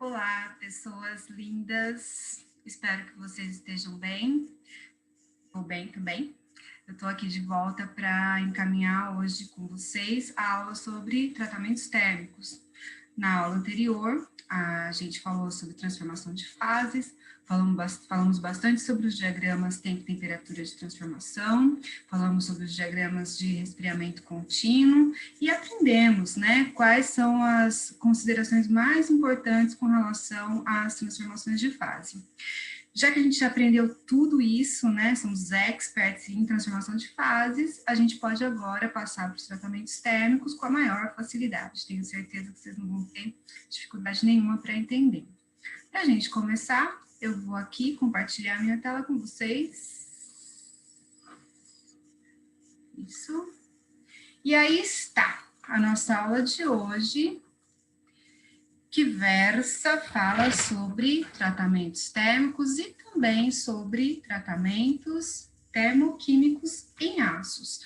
Olá, pessoas lindas. Espero que vocês estejam bem. Estou bem também. Eu estou aqui de volta para encaminhar hoje com vocês a aula sobre tratamentos térmicos. Na aula anterior, a gente falou sobre transformação de fases, falamos bastante sobre os diagramas tempo e temperatura de transformação, falamos sobre os diagramas de resfriamento contínuo e aprendemos, né, quais são as considerações mais importantes com relação às transformações de fase. Já que a gente já aprendeu tudo isso, né, somos experts em transformação de fases, a gente pode agora passar para os tratamentos térmicos com a maior facilidade. Tenho certeza que vocês não vão ter dificuldade nenhuma para entender. Para a gente começar, eu vou aqui compartilhar minha tela com vocês. Isso. E aí está a nossa aula de hoje, que fala sobre tratamentos térmicos e também sobre tratamentos termoquímicos em aços.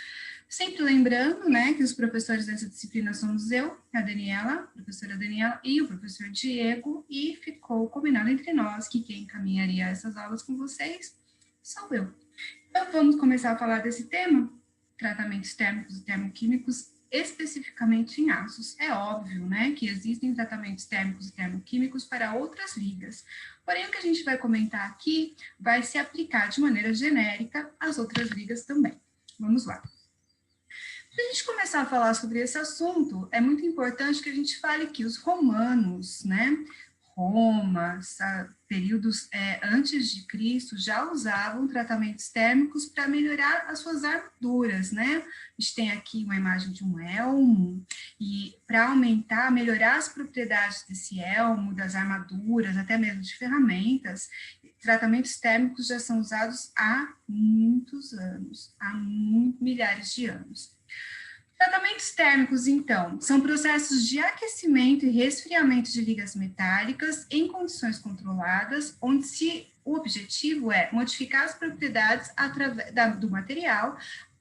Sempre lembrando, né, que os professores dessa disciplina somos eu, a Daniela, a professora Daniela e o professor Diego, e ficou combinado entre nós que quem encaminharia essas aulas com vocês sou eu. Então, vamos começar a falar desse tema, tratamentos térmicos e termoquímicos, especificamente em aços. É óbvio, né, que existem tratamentos térmicos e termoquímicos para outras ligas, porém o que a gente vai comentar aqui vai se aplicar de maneira genérica às outras ligas também. Vamos lá. Para a gente começar a falar sobre esse assunto, é muito importante que a gente fale que os romanos, né, Roma, períodos antes de Cristo, já usavam tratamentos térmicos para melhorar as suas armaduras, né? A gente tem aqui uma imagem de um elmo, e para aumentar, melhorar as propriedades desse elmo, das armaduras, até mesmo de ferramentas, tratamentos térmicos já são usados há muitos anos, milhares de anos. Tratamentos térmicos, então, são processos de aquecimento e resfriamento de ligas metálicas em condições controladas, onde o objetivo é modificar as propriedades do material,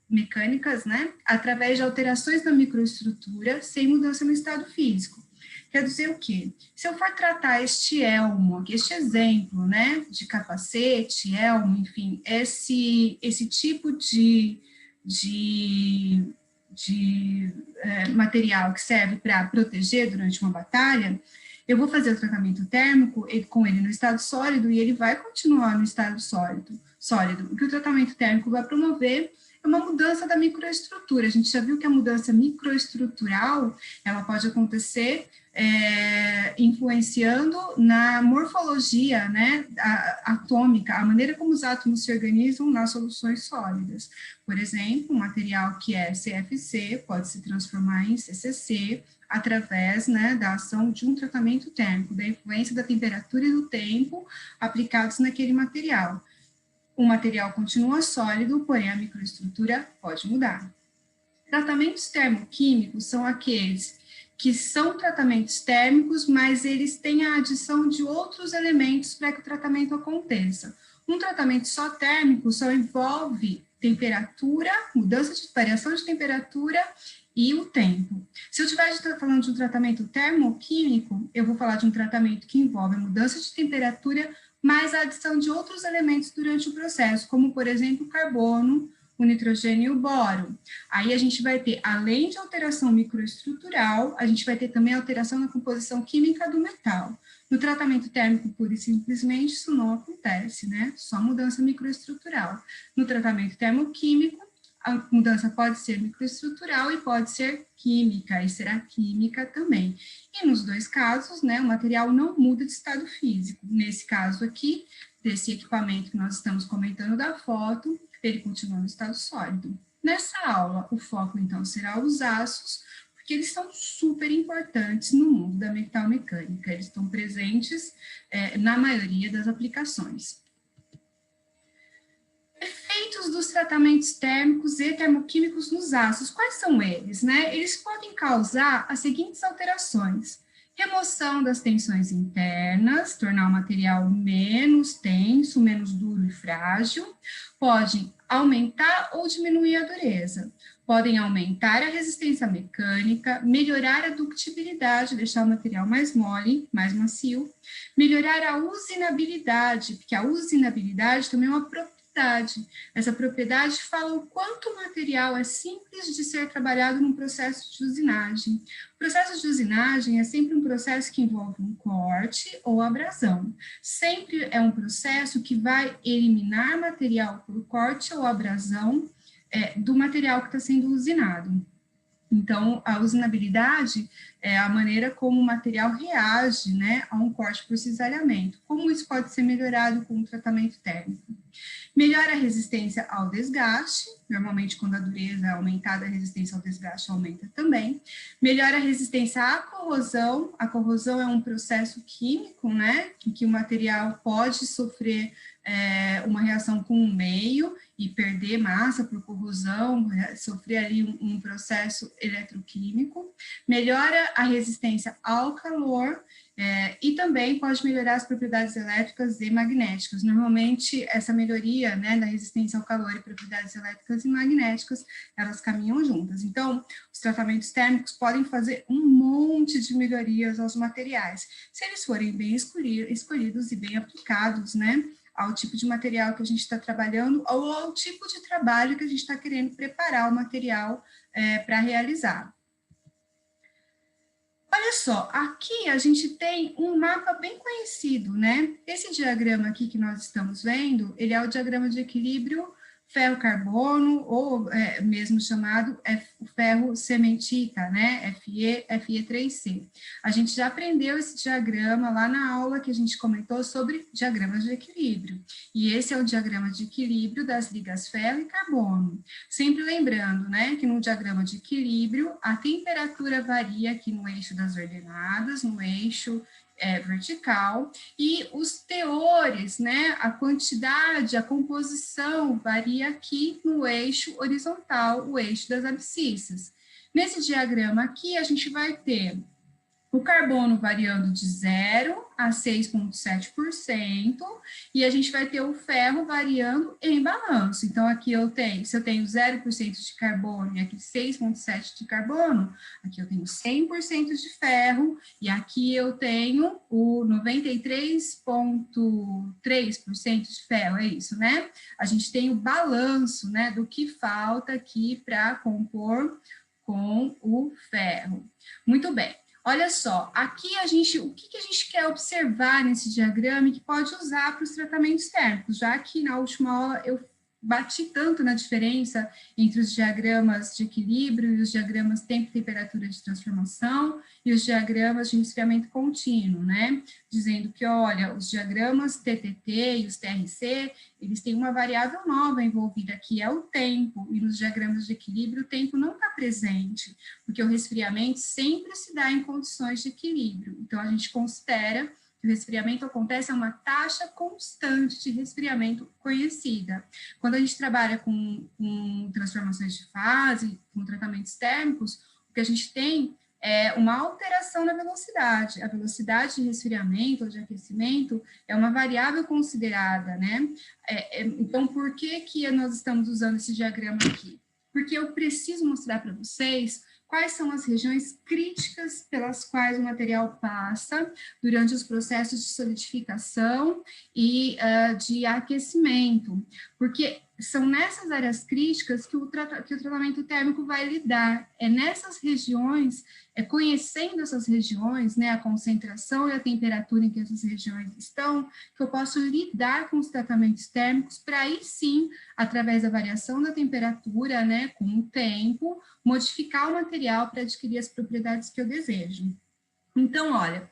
mecânicas, né, através de alterações na microestrutura, sem mudança no estado físico. Quer dizer o quê? Se eu for tratar este elmo, este exemplo, né, de capacete, elmo, enfim, esse tipo de material que serve para proteger durante uma batalha, eu vou fazer o tratamento térmico com ele no estado sólido e ele vai continuar no estado sólido. O que o tratamento térmico vai promover é uma mudança da microestrutura. A gente já viu que a mudança microestrutural, ela pode acontecer influenciando na morfologia, né, atômica, a maneira como os átomos se organizam nas soluções sólidas. Por exemplo, um material que é CFC pode se transformar em CCC através, né, da ação de um tratamento térmico, da influência da temperatura e do tempo aplicados naquele material. O material continua sólido, porém a microestrutura pode mudar. Tratamentos termoquímicos são aqueles que são tratamentos térmicos, mas eles têm a adição de outros elementos para que o tratamento aconteça. Um tratamento só térmico só envolve temperatura, variação de temperatura e o tempo. Se eu estiver falando de um tratamento termoquímico, eu vou falar de um tratamento que envolve a mudança de temperatura, mais a adição de outros elementos durante o processo, como, por exemplo, o carbono, o nitrogênio e o boro. Aí a gente vai ter, além de alteração microestrutural, a gente vai ter também alteração na composição química do metal. No tratamento térmico, pura e simplesmente, isso não acontece, né? Só mudança microestrutural. No tratamento termoquímico, a mudança pode ser microestrutural e pode ser química, e será química também. E nos dois casos, né, o material não muda de estado físico. Nesse caso aqui, desse equipamento que nós estamos comentando da foto, ele continua no estado sólido. Nessa aula, o foco, então, será os aços, porque eles são super importantes no mundo da metalmecânica. Eles estão presentes na maioria das aplicações. Efeitos dos tratamentos térmicos e termoquímicos nos aços, quais são eles, né? Eles podem causar as seguintes alterações: remoção das tensões internas, tornar o material menos tenso, menos duro e frágil, podem aumentar ou diminuir a dureza. Podem aumentar a resistência mecânica, melhorar a ductibilidade, deixar o material mais mole, mais macio, melhorar a usinabilidade, porque a usinabilidade também é uma propriedade. Essa propriedade fala o quanto o material é simples de ser trabalhado num processo de usinagem. O processo de usinagem é sempre um processo que envolve um corte ou abrasão. Sempre é um processo que vai eliminar material por corte ou abrasão do material que está sendo usinado. Então, a usinabilidade é a maneira como o material reage, né, a um corte por cisalhamento. Como isso pode ser melhorado com o tratamento térmico? Melhora a resistência ao desgaste, normalmente quando a dureza é aumentada, a resistência ao desgaste aumenta também. Melhora a resistência à corrosão. A corrosão é um processo químico, né, em que o material pode sofrer uma reação com o meio e perder massa por corrosão, sofrer ali um processo eletroquímico. Melhora a resistência ao calor, e também pode melhorar as propriedades elétricas e magnéticas. Normalmente, essa melhoria, né, da resistência ao calor e propriedades elétricas e magnéticas, elas caminham juntas. Então, os tratamentos térmicos podem fazer um monte de melhorias aos materiais, se eles forem bem escolhidos e bem aplicados, né, ao tipo de material que a gente está trabalhando ou ao tipo de trabalho que a gente está querendo preparar o material para realizar. Olha só, aqui a gente tem um mapa bem conhecido, né? Esse diagrama aqui que nós estamos vendo, ele é o diagrama de equilíbrio ferro-carbono, ou mesmo chamado ferro-cementita, né? Fe3C. A gente já aprendeu esse diagrama lá na aula que a gente comentou sobre diagramas de equilíbrio. E esse é o diagrama de equilíbrio das ligas ferro e carbono. Sempre lembrando, né, que no diagrama de equilíbrio, a temperatura varia aqui no eixo das ordenadas, no eixo vertical, e os teores, né, a quantidade, a composição varia aqui no eixo horizontal, o eixo das abscissas. Nesse diagrama aqui, a gente vai ter o carbono variando de 0 a 6,7%, e a gente vai ter o ferro variando em balanço. Então, aqui se eu tenho 0% de carbono e aqui 6,7% de carbono, aqui eu tenho 100% de ferro, e aqui eu tenho o 93,3% de ferro, é isso, né? A gente tem o balanço, né, do que falta aqui para compor com o ferro. Muito bem. Olha só, aqui o que a gente quer observar nesse diagrama e que pode usar para os tratamentos térmicos, já que na última aula eu bati tanto na diferença entre os diagramas de equilíbrio e os diagramas tempo e temperatura de transformação e os diagramas de resfriamento contínuo, né? Dizendo que, olha, os diagramas TTT e os TRC, eles têm uma variável nova envolvida, que é o tempo, e nos diagramas de equilíbrio o tempo não está presente, porque o resfriamento sempre se dá em condições de equilíbrio. Então, a gente considera que o resfriamento acontece a uma taxa constante de resfriamento conhecida. Quando a gente trabalha com transformações de fase, com tratamentos térmicos, o que a gente tem é uma alteração na velocidade. A velocidade de resfriamento ou de aquecimento é uma variável considerada, né? Então, por que nós estamos usando esse diagrama aqui? Porque eu preciso mostrar para vocês quais são as regiões críticas pelas quais o material passa durante os processos de solidificação e de aquecimento, porque são nessas áreas críticas que o tratamento térmico vai lidar. É nessas regiões, conhecendo essas regiões, né, a concentração e a temperatura em que essas regiões estão, que eu posso lidar com os tratamentos térmicos para aí sim, através da variação da temperatura, né, com o tempo, modificar o material para adquirir as propriedades que eu desejo. Então, olha,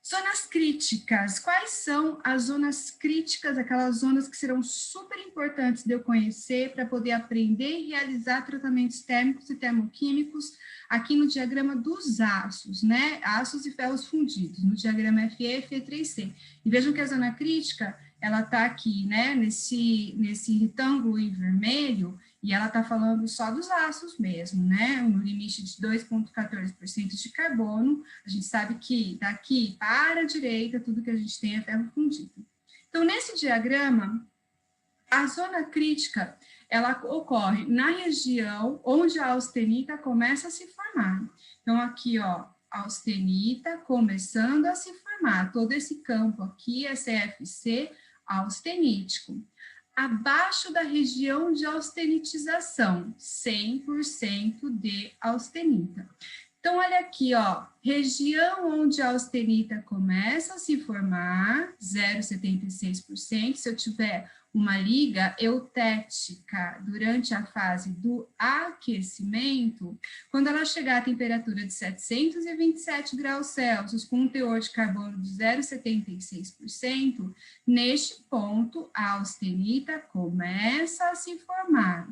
zonas críticas. Quais são as zonas críticas, aquelas zonas que serão super importantes de eu conhecer para poder aprender e realizar tratamentos térmicos e termoquímicos aqui no diagrama dos aços, né? Aços e ferros fundidos, no diagrama Fe e Fe3C. E vejam que a zona crítica, ela está aqui, né? Nesse retângulo em vermelho, e ela está falando só dos aços mesmo, né? No limite de 2,14% de carbono, a gente sabe que daqui para a direita, tudo que a gente tem é ferro fundido. Então, nesse diagrama, a zona crítica ela ocorre na região onde a austenita começa a se formar. Então, aqui, ó, austenita começando a se formar. Todo esse campo aqui é CFC austenítico. Abaixo da região de austenitização, 100% de austenita. Então, olha aqui, ó, região onde a austenita começa a se formar, 0,76%. Se eu tiver uma liga eutética durante a fase do aquecimento, quando ela chegar à temperatura de 727 graus Celsius, com um teor de carbono de 0,76%, neste ponto, a austenita começa a se formar.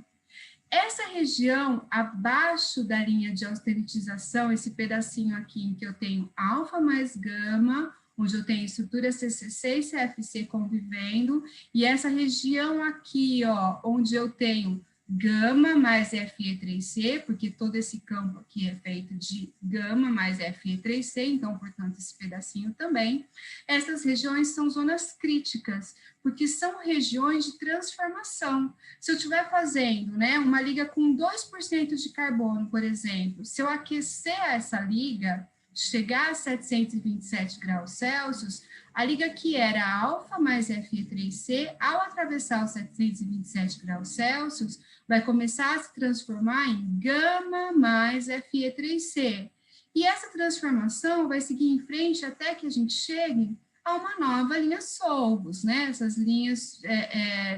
Essa região abaixo da linha de austenitização, esse pedacinho aqui em que eu tenho alfa mais gama, onde eu tenho estrutura CCC e CFC convivendo, e essa região aqui, ó, onde eu tenho gama mais Fe3C, porque todo esse campo aqui é feito de gama mais Fe3C, então, portanto, esse pedacinho também. Essas regiões são zonas críticas, porque são regiões de transformação. Se eu estiver fazendo, né, uma liga com 2% de carbono, por exemplo, se eu aquecer essa liga, chegar a 727 graus Celsius, a liga que era alfa mais Fe3C, ao atravessar os 727 graus Celsius, vai começar a se transformar em gama mais Fe3C. E essa transformação vai seguir em frente até que a gente chegue a uma nova linha solvos, né? Essas linhas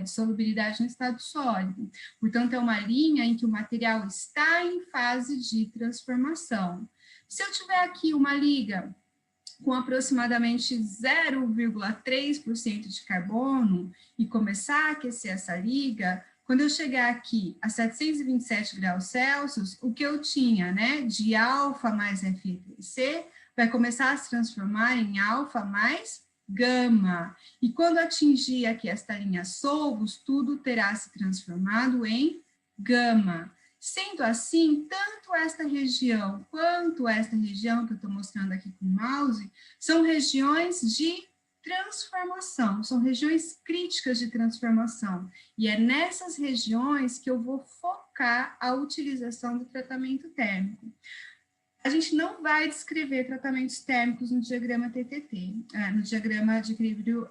de solubilidade no estado sólido. Portanto, é uma linha em que o material está em fase de transformação. Se eu tiver aqui uma liga com aproximadamente 0,3% de carbono e começar a aquecer essa liga, quando eu chegar aqui a 727 graus Celsius, o que eu tinha, né, de alfa mais Fe3C, vai começar a se transformar em alfa mais gama. E quando atingir aqui esta linha solvos, tudo terá se transformado em gama. Sendo assim, tanto esta região quanto esta região que eu estou mostrando aqui com o mouse, são regiões de transformação, são regiões críticas de transformação. E é nessas regiões que eu vou focar a utilização do tratamento térmico. A gente não vai descrever tratamentos térmicos no diagrama TTT, no diagrama de equilíbrio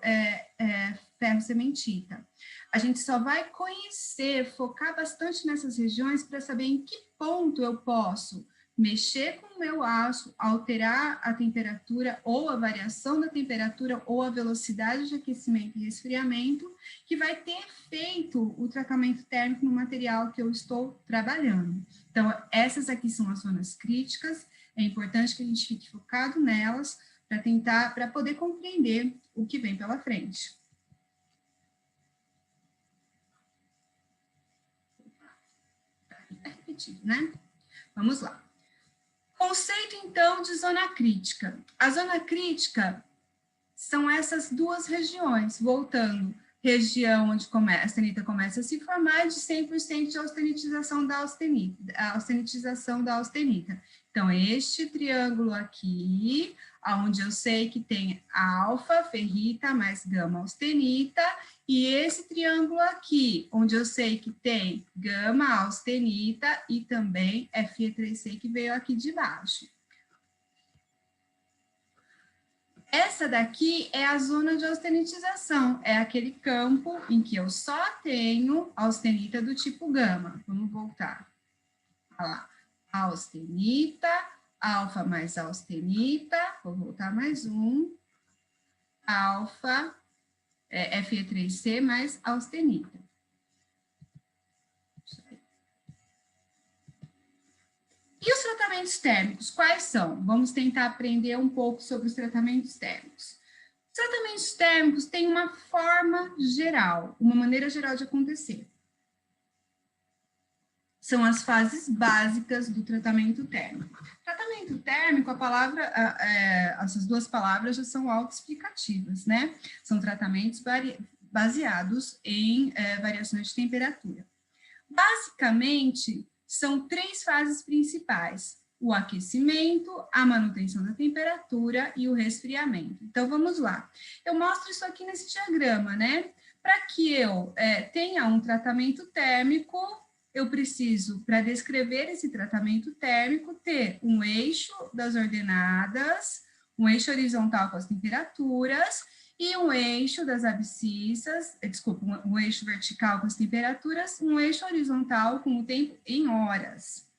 ferro-cementita. A gente só vai conhecer, focar bastante nessas regiões para saber em que ponto eu posso mexer com o meu aço, alterar a temperatura ou a variação da temperatura ou a velocidade de aquecimento e resfriamento, que vai ter feito o tratamento térmico no material que eu estou trabalhando. Então, essas aqui são as zonas críticas, é importante que a gente fique focado nelas para poder compreender o que vem pela frente. É repetido, né? Vamos lá. Conceito, então, de zona crítica. A zona crítica são essas duas regiões, voltando, região onde a austenita começa a se formar de 100% de austenitização da austenita, a austenitização da austenita. Então, este triângulo aqui, onde eu sei que tem alfa, ferrita, mais gama, austenita, e esse triângulo aqui, onde eu sei que tem gama, austenita e também Fe3C que veio aqui de baixo. Essa daqui é a zona de austenitização, é aquele campo em que eu só tenho austenita do tipo gama. Vamos voltar. Olha lá. Austenita, alfa mais austenita, vou voltar mais um. Alfa, Fe3C mais austenita. E os tratamentos térmicos, quais são? Vamos tentar aprender um pouco sobre os tratamentos térmicos. Os tratamentos térmicos têm uma forma geral, uma maneira geral de acontecer. São as fases básicas do tratamento térmico. Tratamento térmico, a palavra, essas duas palavras já são autoexplicativas, né? São tratamentos baseados em variações de temperatura. Basicamente, são três fases principais: o aquecimento, a manutenção da temperatura e o resfriamento. Então, vamos lá. Eu mostro isso aqui nesse diagrama, né? Para que eu tenha um tratamento térmico, eu preciso, para descrever esse tratamento térmico, ter um eixo das ordenadas, um eixo horizontal com as temperaturas e um eixo das abscissas, desculpa, um eixo vertical com as temperaturas, um eixo horizontal com o tempo em horas.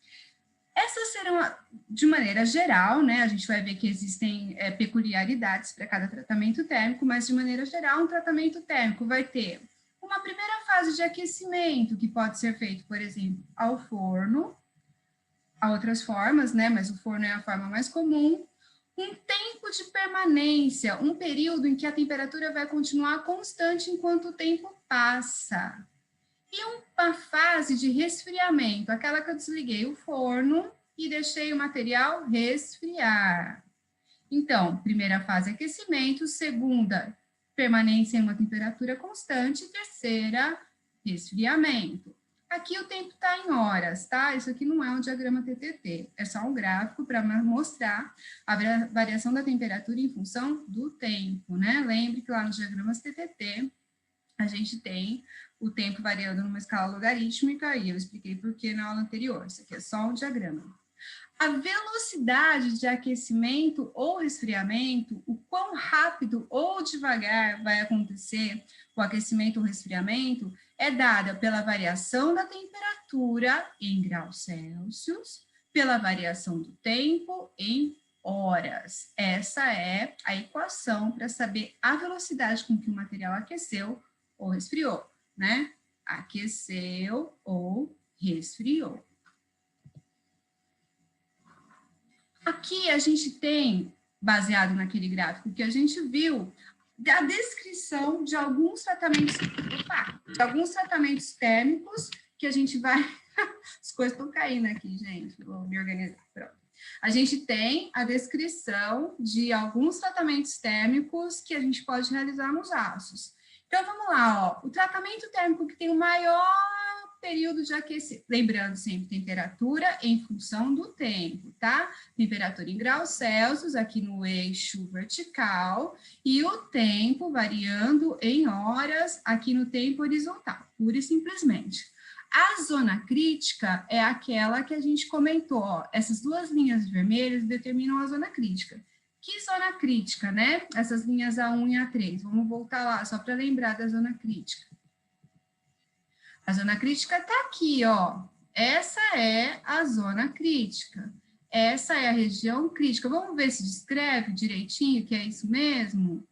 Essas serão, de maneira geral, né? A gente vai ver que existem peculiaridades para cada tratamento térmico, mas de maneira geral, um tratamento térmico vai ter uma primeira fase de aquecimento, que pode ser feito, por exemplo, ao forno, há outras formas, né? Mas o forno é a forma mais comum. Um tempo de permanência, um período em que a temperatura vai continuar constante enquanto o tempo passa. E uma fase de resfriamento, aquela que eu desliguei o forno e deixei o material resfriar. Então, primeira fase, aquecimento, segunda, permanência em uma temperatura constante, terceira, resfriamento. Aqui o tempo está em horas, tá? Isso aqui não é um diagrama TTT, é só um gráfico para mostrar a variação da temperatura em função do tempo, né? Lembre que lá nos diagramas TTT, a gente tem o tempo variando numa escala logarítmica, e eu expliquei por que na aula anterior. Isso aqui é só um diagrama. A velocidade de aquecimento ou resfriamento, o quão rápido ou devagar vai acontecer o aquecimento ou resfriamento, é dada pela variação da temperatura em graus Celsius, pela variação do tempo em horas. Essa é a equação para saber a velocidade com que o material aqueceu ou resfriou, né? Aqueceu ou resfriou. Aqui a gente tem, baseado naquele gráfico que a gente viu, a descrição de alguns tratamentos térmicos que a gente vai... As coisas estão caindo aqui, gente, vou me organizar. Pronto. A gente tem a descrição de alguns tratamentos térmicos que a gente pode realizar nos aços. Então, vamos lá, ó. O tratamento térmico que tem o maior período de aquecimento, lembrando sempre, temperatura em função do tempo, tá? Temperatura em graus Celsius, aqui no eixo vertical, e o tempo variando em horas, aqui no tempo horizontal, pura e simplesmente. A zona crítica é aquela que a gente comentou, ó, essas duas linhas vermelhas determinam a zona crítica. Que zona crítica, né? Essas linhas A1 e A3. Vamos voltar lá, só para lembrar da zona crítica. A zona crítica está aqui, ó. Essa é a zona crítica. Essa é a região crítica. Vamos ver se descreve direitinho que é isso mesmo?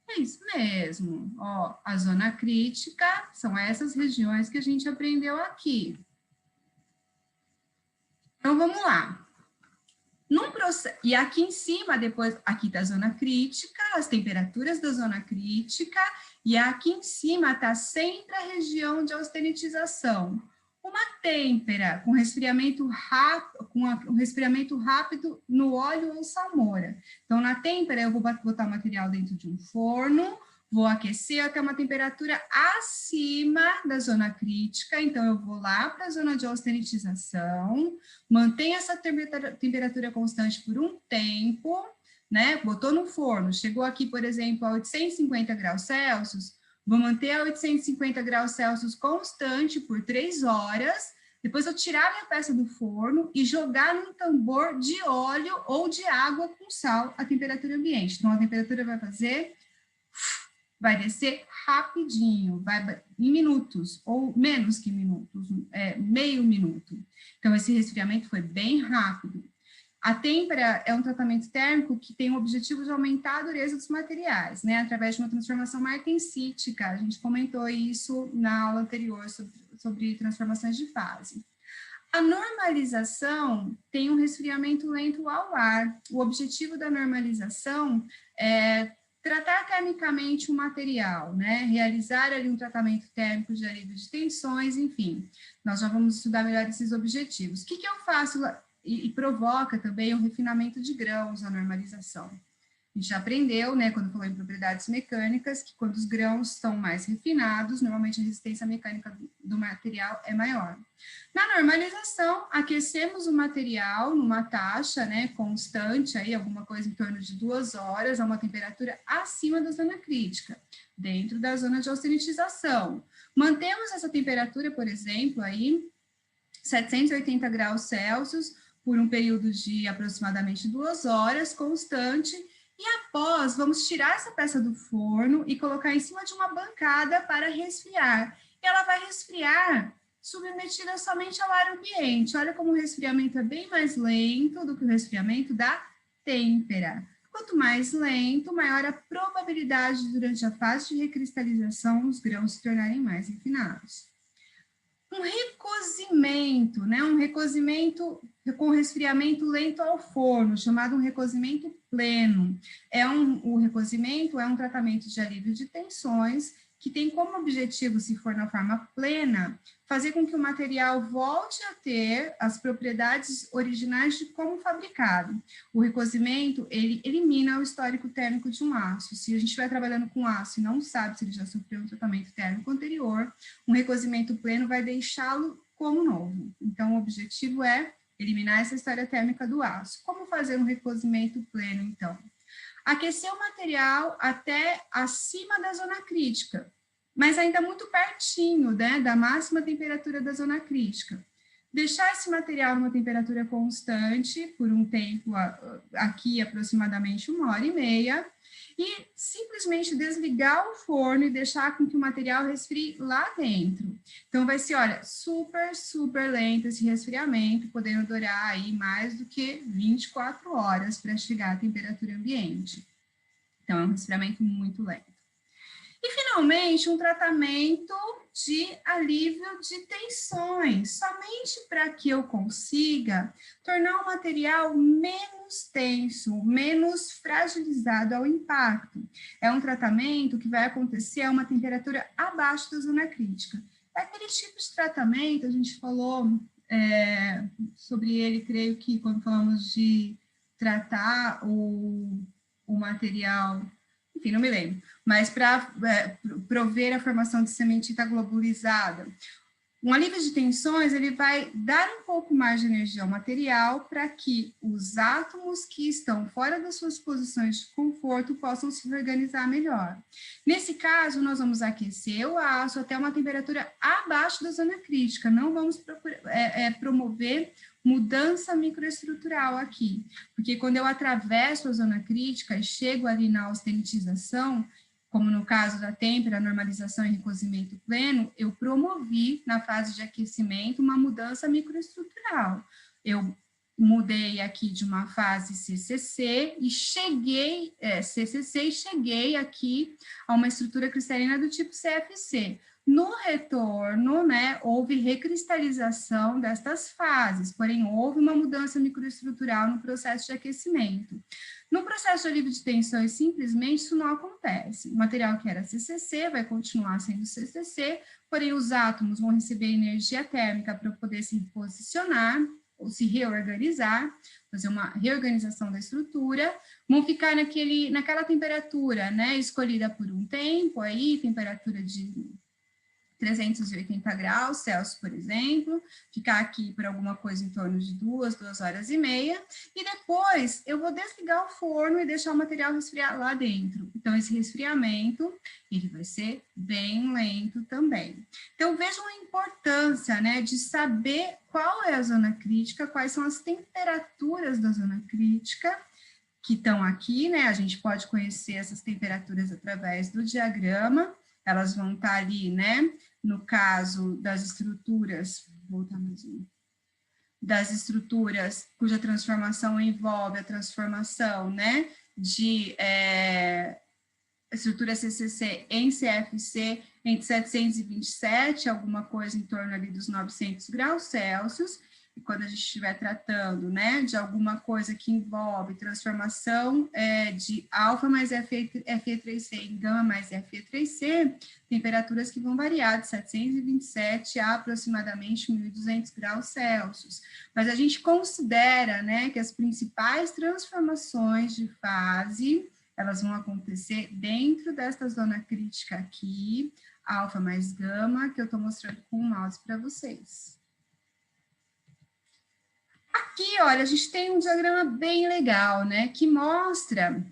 É isso mesmo. Ó, a zona crítica são essas regiões que a gente aprendeu aqui. Então, vamos lá. E aqui em cima, depois, aqui está a zona crítica, as temperaturas da zona crítica, e aqui em cima está sempre a região de austenitização. Uma têmpera com resfriamento rápido, um resfriamento rápido no óleo ou salmoura. Então, na têmpera, eu vou botar o material dentro de um forno, vou aquecer até uma temperatura acima da zona crítica, então eu vou lá para a zona de austenitização, mantenho essa temperatura constante por um tempo, né? Botou no forno, chegou aqui, por exemplo, a 850 graus Celsius, vou manter a 850 graus Celsius constante por 3 horas, depois eu tirar minha peça do forno e jogar num tambor de óleo ou de água com sal a temperatura ambiente. Então, a temperatura vai descer rapidinho, vai em minutos, ou menos que minutos, meio minuto. Então, esse resfriamento foi bem rápido. A têmpera é um tratamento térmico que tem o objetivo de aumentar a dureza dos materiais, né, através de uma transformação martensítica. A gente comentou isso na aula anterior sobre transformações de fase. A normalização tem um resfriamento lento ao ar. O objetivo da normalização é tratar termicamente um material, né? Realizar ali um tratamento térmico de alívio de tensões, enfim. Nós já vamos estudar melhor esses objetivos. O que eu faço e provoca também o refinamento de grãos, a normalização? A gente já aprendeu, né, quando falou em propriedades mecânicas, que quando os grãos estão mais refinados, normalmente a resistência mecânica do material é maior. Na normalização, aquecemos o material numa taxa, né, constante, aí, alguma coisa em torno de 2 horas, a uma temperatura acima da zona crítica, dentro da zona de austenitização. Mantemos essa temperatura, por exemplo, aí, 780 graus Celsius, por um período de aproximadamente 2 horas, constante, e após, vamos tirar essa peça do forno e colocar em cima de uma bancada para resfriar. E ela vai resfriar submetida somente ao ar ambiente. Olha como o resfriamento é bem mais lento do que o resfriamento da têmpera. Quanto mais lento, maior a probabilidade durante a fase de recristalização os grãos se tornarem mais refinados. Um recozimento, né? Um recozimento com resfriamento lento ao forno, chamado um recozimento pleno. O recozimento é um tratamento de alívio de tensões que tem como objetivo, se for na forma plena, fazer com que o material volte a ter as propriedades originais de como fabricado. O recozimento, ele elimina o histórico térmico de um aço. Se a gente estiver trabalhando com aço e não sabe se ele já sofreu um tratamento térmico anterior, um recozimento pleno vai deixá-lo como novo. Então, o objetivo é eliminar essa história térmica do aço. Como fazer um recozimento pleno, então? Aquecer o material até acima da zona crítica, mas ainda muito pertinho, né, da máxima temperatura da zona crítica. Deixar esse material numa temperatura constante por um tempo, aqui aproximadamente 1h30, e simplesmente desligar o forno e deixar com que o material resfrie lá dentro. Então, vai ser, olha, super lento esse resfriamento, podendo durar aí mais do que 24 horas para chegar à temperatura ambiente. Então, é um resfriamento muito lento. E, finalmente, um tratamento de alívio de tensões, somente para que eu consiga tornar o material menos tenso, menos fragilizado ao impacto. É um tratamento que vai acontecer a uma temperatura abaixo da zona crítica. É aquele tipo de tratamento, a gente falou sobre ele, creio que quando falamos de tratar o material, enfim, não me lembro, mas para prover a formação de cementita globulizada. Um alívio de tensões, ele vai dar um pouco mais de energia ao material para que os átomos que estão fora das suas posições de conforto possam se organizar melhor. Nesse caso, nós vamos aquecer o aço até uma temperatura abaixo da zona crítica, não vamos promover mudança microestrutural aqui, porque quando eu atravesso a zona crítica e chego ali na austenitização, como no caso da têmpera, normalização e recozimento pleno, eu promovi na fase de aquecimento uma mudança microestrutural. Eu mudei aqui de uma fase CCC e cheguei aqui a uma estrutura cristalina do tipo CFC. No retorno, né, houve recristalização destas fases, porém houve uma mudança microestrutural no processo de aquecimento. No processo de alívio de tensões, simplesmente isso não acontece. O material que era CCC vai continuar sendo CCC, porém os átomos vão receber energia térmica para poder se posicionar ou se reorganizar, fazer uma reorganização da estrutura, vão ficar naquela temperatura, né, escolhida por um tempo, aí, temperatura de 380 graus Celsius, por exemplo, ficar aqui por alguma coisa em torno de 2h30, e depois eu vou desligar o forno e deixar o material resfriar lá dentro. Então, esse resfriamento, ele vai ser bem lento também. Então, vejam a importância, né, de saber qual é a zona crítica, quais são as temperaturas da zona crítica, que estão aqui, né, a gente pode conhecer essas temperaturas através do diagrama, elas vão estar ali, né, no caso das estruturas, vou voltar mais um, das estruturas cuja transformação envolve a transformação, né, de estrutura CCC em CFC entre 727, alguma coisa em torno ali dos 900 graus Celsius, e quando a gente estiver tratando, né, de alguma coisa que envolve transformação de alfa mais Fe3C em gama mais Fe3C, temperaturas que vão variar de 727 a aproximadamente 1.200 graus Celsius. Mas a gente considera, né, que as principais transformações de fase elas vão acontecer dentro desta zona crítica aqui, alfa mais gama, que eu estou mostrando com o mouse para vocês. Aqui, olha, a gente tem um diagrama bem legal, né, que mostra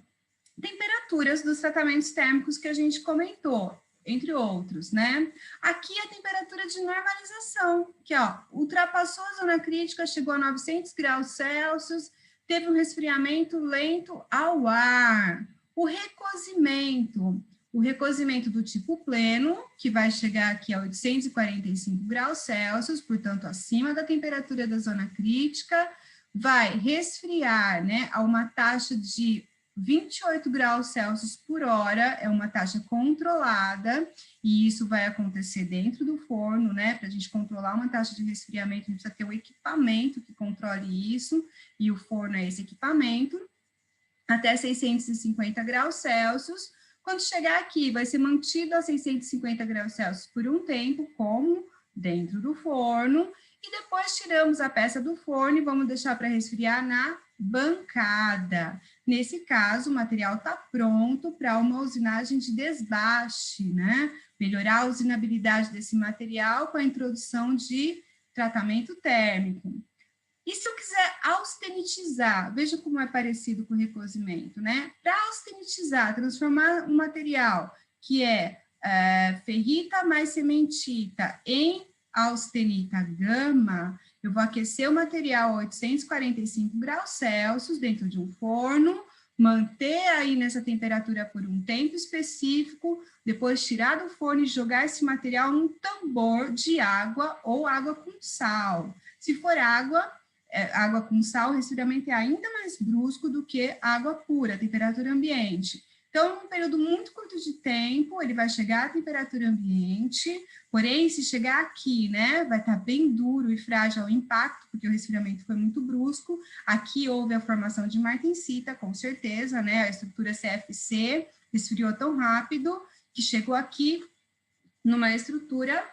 temperaturas dos tratamentos térmicos que a gente comentou, entre outros, né? Aqui a temperatura de normalização, que, ó, ultrapassou a zona crítica, chegou a 900 graus Celsius, teve um resfriamento lento ao ar. O recozimento do tipo pleno, que vai chegar aqui a 845 graus Celsius, portanto, acima da temperatura da zona crítica, vai resfriar, né, a uma taxa de 28 graus Celsius por hora, é uma taxa controlada, e isso vai acontecer dentro do forno, né? Para a gente controlar uma taxa de resfriamento, a gente precisa ter um equipamento que controle isso, e o forno é esse equipamento, até 650 graus Celsius. Quando chegar aqui, vai ser mantido a 650 graus Celsius por um tempo, como dentro do forno, e depois tiramos a peça do forno e vamos deixar para resfriar na bancada. Nesse caso, o material está pronto para uma usinagem de desbaste, né? Melhorar a usinabilidade desse material com a introdução de tratamento térmico. E se eu quiser austenitizar, veja como é parecido com o recozimento, né? Para austenitizar, transformar um material que é ferrita mais cementita em austenita gama, eu vou aquecer o material a 845 graus Celsius dentro de um forno, manter aí nessa temperatura por um tempo específico, depois tirar do forno e jogar esse material num tambor de água ou água com sal. Se for água com sal, o resfriamento é ainda mais brusco do que água pura, temperatura ambiente. Então, num período muito curto de tempo, ele vai chegar à temperatura ambiente, porém, se chegar aqui, né, vai estar bem duro e frágil ao impacto, porque o resfriamento foi muito brusco. Aqui houve a formação de martensita, com certeza, né, a estrutura CFC resfriou tão rápido que chegou aqui numa estrutura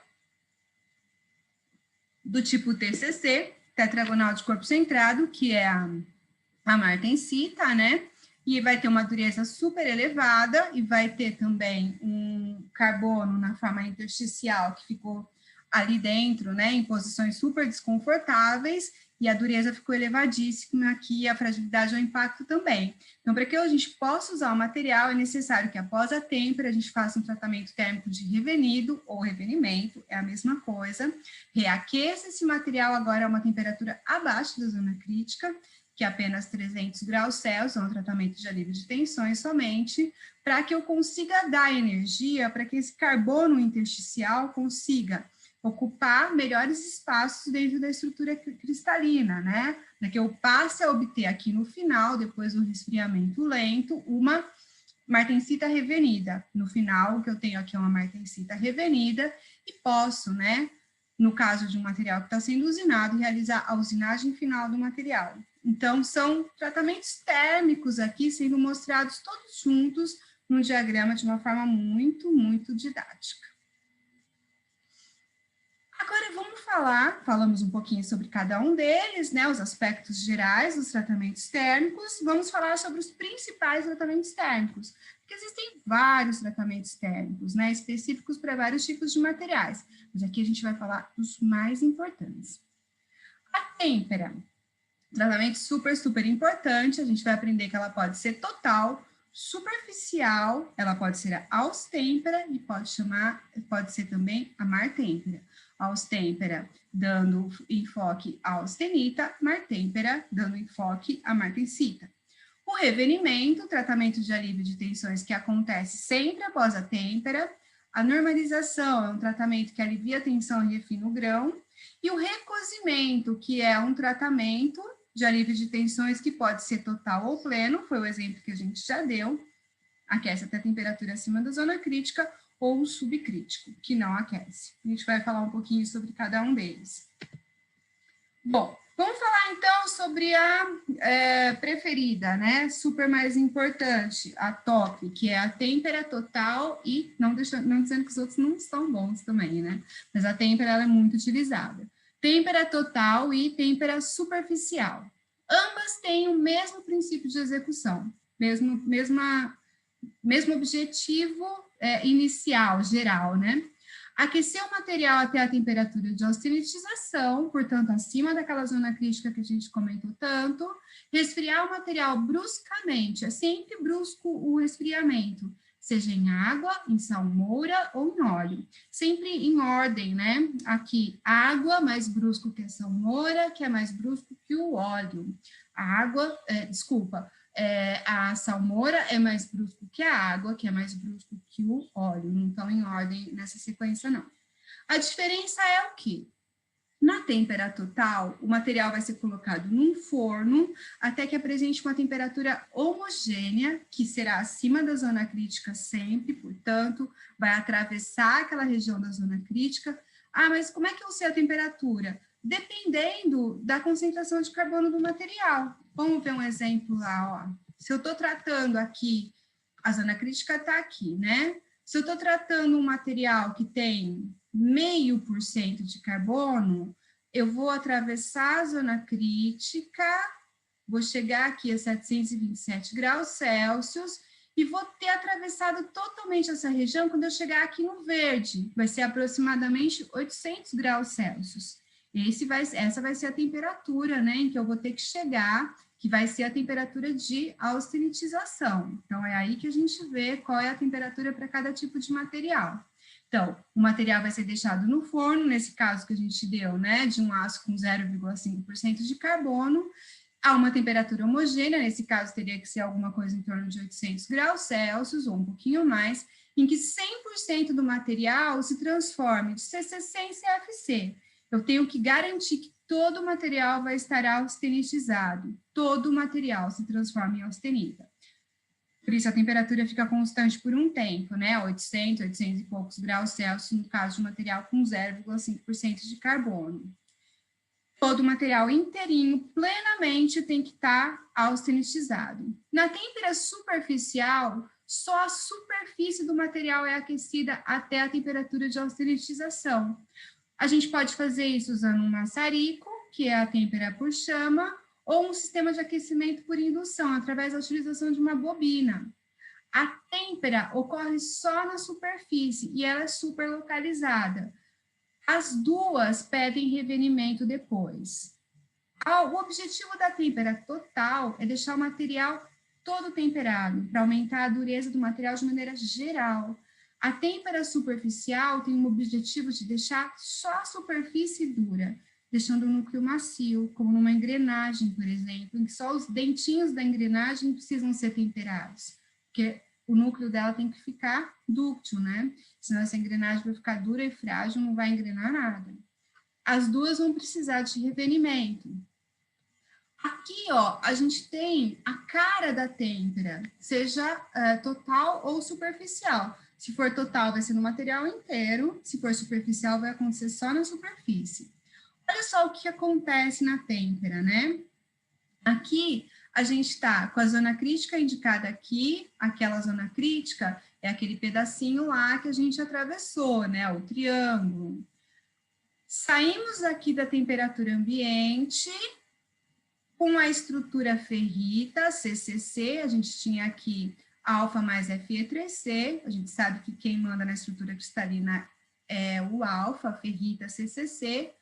do tipo TCC, tetragonal de corpo centrado, que é a martensita, né? E vai ter uma dureza super elevada e vai ter também um carbono na forma intersticial que ficou ali dentro, né, em posições super desconfortáveis, e a dureza ficou elevadíssima aqui, a fragilidade ao impacto também. Então, para que a gente possa usar o material, é necessário que após a têmpera a gente faça um tratamento térmico de revenido ou revenimento, é a mesma coisa, reaqueça esse material agora a uma temperatura abaixo da zona crítica, que é apenas 300 graus Celsius, é um tratamento de alívio de tensões somente, para que eu consiga dar energia para que esse carbono intersticial consiga ocupar melhores espaços dentro da estrutura cristalina, né? Para que eu passe a obter aqui no final, depois do resfriamento lento, uma martensita revenida. No final, o que eu tenho aqui é uma martensita revenida e posso, né, no caso de um material que está sendo usinado, realizar a usinagem final do material. Então, são tratamentos térmicos aqui sendo mostrados todos juntos no diagrama de uma forma muito, muito didática. Agora vamos falamos um pouquinho sobre cada um deles, né, os aspectos gerais dos tratamentos térmicos, vamos falar sobre os principais tratamentos térmicos, porque existem vários tratamentos térmicos, né, específicos para vários tipos de materiais, mas aqui a gente vai falar dos mais importantes. A têmpera, tratamento super, super importante, a gente vai aprender que ela pode ser total, superficial, ela pode ser a austêmpera e pode ser também a martêmpera. Austêmpera dando enfoque à austenita, martêmpera dando enfoque à martensita. O revenimento, tratamento de alívio de tensões que acontece sempre após a têmpera. A normalização é um tratamento que alivia a tensão e refina o grão. E o recozimento, que é um tratamento de alívio de tensões que pode ser total ou pleno, foi o exemplo que a gente já deu, aquece até a temperatura acima da zona crítica, ou o subcrítico, que não aquece. A gente vai falar um pouquinho sobre cada um deles. Bom, vamos falar então sobre a preferida, né? Super mais importante, a top, que é a têmpera total e não dizendo que os outros não estão bons também, né? Mas a têmpera ela é muito utilizada. Têmpera total e têmpera superficial. Ambas têm o mesmo princípio de execução, mesma mesmo objetivo inicial, geral, né? Aquecer o material até a temperatura de austenitização, portanto, acima daquela zona crítica que a gente comentou tanto. Resfriar o material bruscamente, é sempre brusco o resfriamento, seja em água, em salmoura ou em óleo. Sempre em ordem, né? Aqui, água mais brusco que a salmoura, que é mais brusco que o óleo. A água, a salmoura é mais brusco que a água, que é mais brusco que o óleo. Não estão em ordem nessa sequência, não. A diferença é o quê? Na temperatura total, o material vai ser colocado num forno até que apresente uma temperatura homogênea, que será acima da zona crítica sempre, portanto, vai atravessar aquela região da zona crítica. Ah, mas como é que eu sei a temperatura? Dependendo da concentração de carbono do material. Vamos ver um exemplo lá, ó. Se eu estou tratando aqui, a zona crítica está aqui, né? Se eu estou tratando um material que tem 0,5% de carbono, eu vou atravessar a zona crítica, vou chegar aqui a 727 graus Celsius e vou ter atravessado totalmente essa região quando eu chegar aqui no verde, vai ser aproximadamente 800 graus Celsius. Essa vai ser a temperatura, né, em que eu vou ter que chegar, que vai ser a temperatura de austenitização. Então, é aí que a gente vê qual é a temperatura para cada tipo de material. Então, o material vai ser deixado no forno, nesse caso que a gente deu, né, de um aço com 0,5% de carbono, a uma temperatura homogênea, nesse caso teria que ser alguma coisa em torno de 800 graus Celsius, ou um pouquinho mais, em que 100% do material se transforme de CCC em CFC. Eu tenho que garantir que todo o material vai estar austenitizado, todo o material se transforma em austenita. Por isso, a temperatura fica constante por um tempo, né? 800, 800 e poucos graus Celsius, no caso de um material com 0,5% de carbono. Todo o material inteirinho, plenamente, tem que estar austenitizado. Na temperatura superficial, só a superfície do material é aquecida até a temperatura de austenitização. A gente pode fazer isso usando um maçarico, que é a têmpera por chama, ou um sistema de aquecimento por indução, através da utilização de uma bobina. A têmpera ocorre só na superfície e ela é superlocalizada. As duas pedem revenimento depois. O objetivo da têmpera total é deixar o material todo temperado, para aumentar a dureza do material de maneira geral. A têmpera superficial tem o objetivo de deixar só a superfície dura, deixando o núcleo macio, como numa engrenagem, por exemplo, em que só os dentinhos da engrenagem precisam ser temperados, porque o núcleo dela tem que ficar dúctil, né? Senão essa engrenagem vai ficar dura e frágil, não vai engrenar nada. As duas vão precisar de revenimento. Aqui, ó, a gente tem a cara da têmpera, seja total ou superficial. Se for total, vai ser no material inteiro. Se for superficial, vai acontecer só na superfície. Olha só o que acontece na têmpera, né? Aqui, a gente está com a zona crítica indicada aqui. Aquela zona crítica é aquele pedacinho lá que a gente atravessou, né? O triângulo. Saímos aqui da temperatura ambiente com a estrutura ferrita, CCC, a gente tinha aqui alfa mais Fe3C, a gente sabe que quem manda na estrutura cristalina é o alfa, ferrita, CCC.